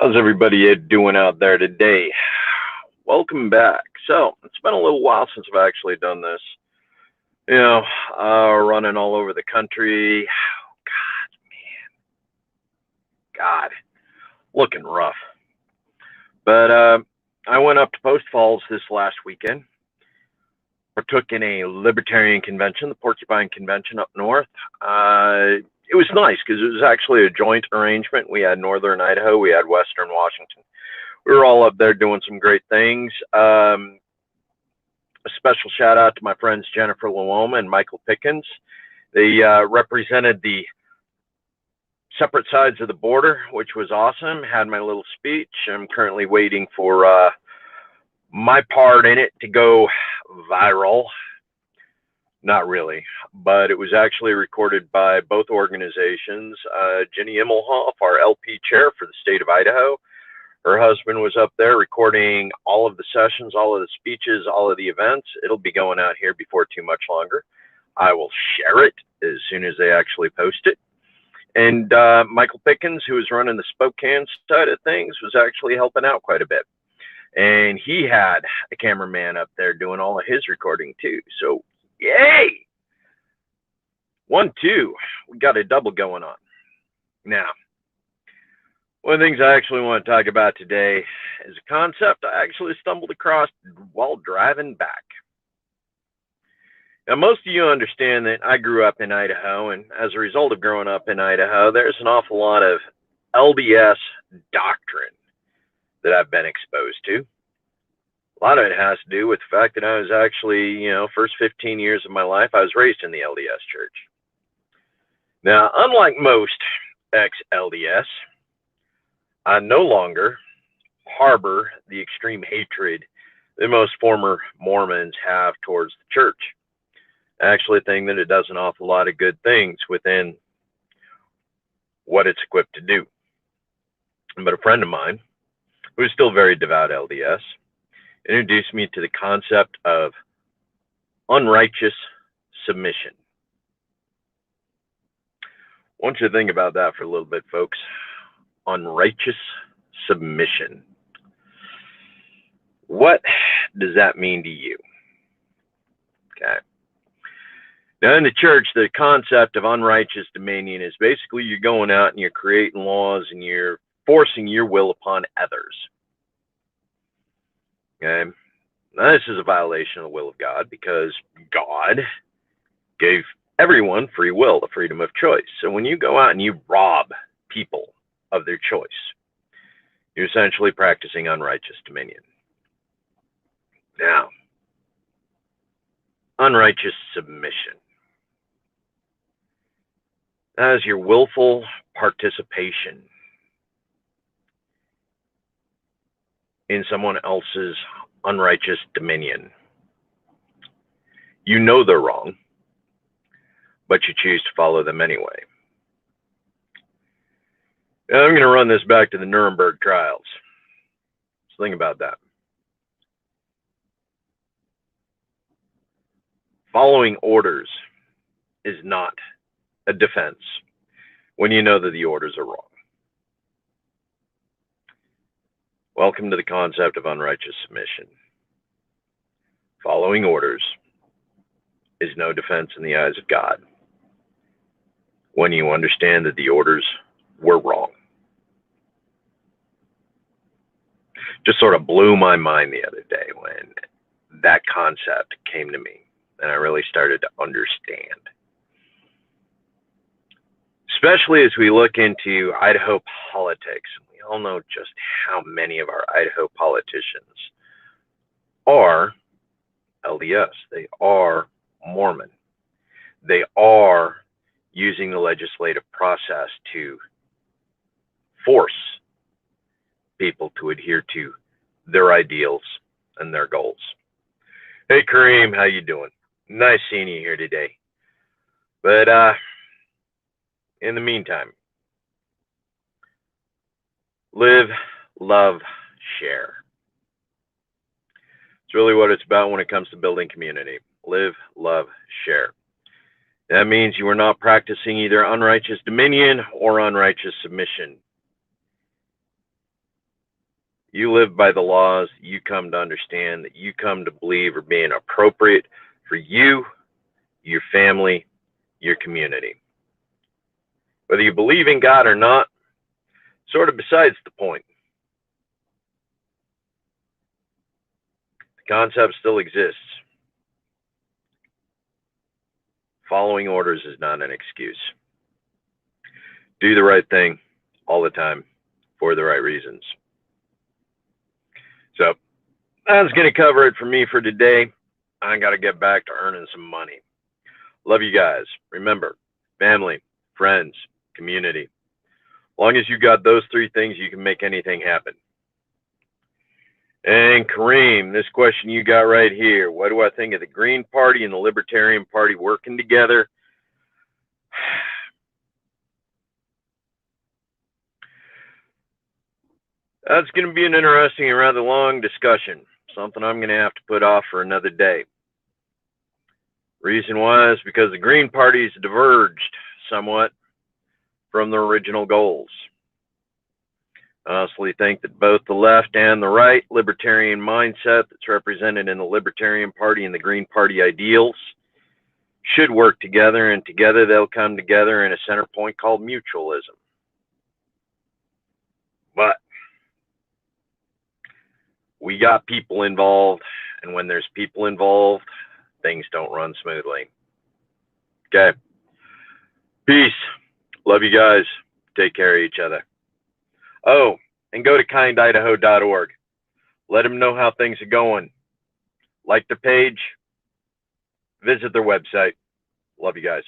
How's everybody doing out there today? Welcome back. So, it's been a little while since I've actually done this. Running all over the country. God, looking rough. But I went up to Post Falls this last weekend. Partook in a libertarian convention, the Porcupine Convention up north. It was nice because it was actually a joint arrangement. We had Northern Idaho, we had Western Washington. We were all up there doing some great things. A special shout out to my friends Jennifer Luoma and Michael Pickens. They represented the separate sides of the border, which was awesome. Had my little speech. I'm currently waiting for my part in it to go viral. Not really, but it was actually recorded by both organizations. Jenny Immelhoff, our LP chair for the state of Idaho, her husband was up there recording all of the sessions, all of the speeches, all of the events. It'll be going out here before too much longer. I will share it as soon as they actually post it. And Michael Pickens, who was running the Spokane side of things, was actually helping out quite a bit. And he had a cameraman up there doing all of his recording too. So, yay! 1, 2, we got a double going on. Now, one of the things I actually want to talk about today is a concept I actually stumbled across while driving back. Now, most of you understand that I grew up in Idaho, and as a result of growing up in Idaho, there's an awful lot of LDS doctrine that I've been exposed to. A lot of it has to do with the fact that I was actually, first 15 years of my life, I was raised in the LDS church. Now, unlike most ex-LDS, I no longer harbor the extreme hatred that most former Mormons have towards the church. I actually think that it does an awful lot of good things within what it's equipped to do. But a friend of mine, who is still very devout LDS, introduced me to the concept of unrighteous submission. I want you to think about that for a little bit, folks. Unrighteous submission. What does that mean to you? Okay. Now, in the church, the concept of unrighteous dominion is basically you're going out and you're creating laws and you're forcing your will upon others. Okay. Now, this is a violation of the will of God because God gave everyone free will, the freedom of choice. So when you go out and you rob people of their choice, you're essentially practicing unrighteous dominion. Now, unrighteous submission. That is your willful participation in someone else's unrighteous dominion. You know they're wrong, but you choose to follow them anyway. Now, I'm going to run this back to the Nuremberg trials. Just think about that. Following orders is not a defense when you know that the orders are wrong. Welcome to the concept of unrighteous submission. Following orders is no defense in the eyes of God when you understand that the orders were wrong. Just sort of blew my mind the other day when that concept came to me and I really started to understand. Especially as we look into Idaho politics. We all know just how many of our Idaho politicians are LDS. They are Mormon. They are using the legislative process to force people to adhere to their ideals and their goals. Hey Kareem, how you doing? Nice seeing you here today. But in the meantime, live, love, share. It's really what it's about when it comes to building community. Live, love, share. That means you are not practicing either unrighteous dominion or unrighteous submission. You live by the laws you come to understand, that you come to believe are being appropriate for you, your family, your community. Whether you believe in God or not, sort of besides the point. The concept still exists. Following orders is not an excuse. Do the right thing all the time for the right reasons. So that's going to cover it for me for today. I got to get back to earning some money. Love you guys. Remember, family, friends, community. As long as you got those three things, you can make anything happen. And Kareem, this question you got right here. What do I think of the Green Party and the Libertarian Party working together? That's going to be an interesting and rather long discussion. Something I'm going to have to put off for another day. Reason why is because the Green Party's diverged somewhat from their original goals. I honestly think that both the left and the right libertarian mindset that's represented in the Libertarian Party and the Green Party ideals should work together, and together they'll come together in a center point called mutualism. But we got people involved, and when there's people involved, things don't run smoothly. Okay. Peace. Love you guys. Take care of each other. Oh, and go to kindidaho.org. Let them know how things are going. Like the page. Visit their website. Love you guys.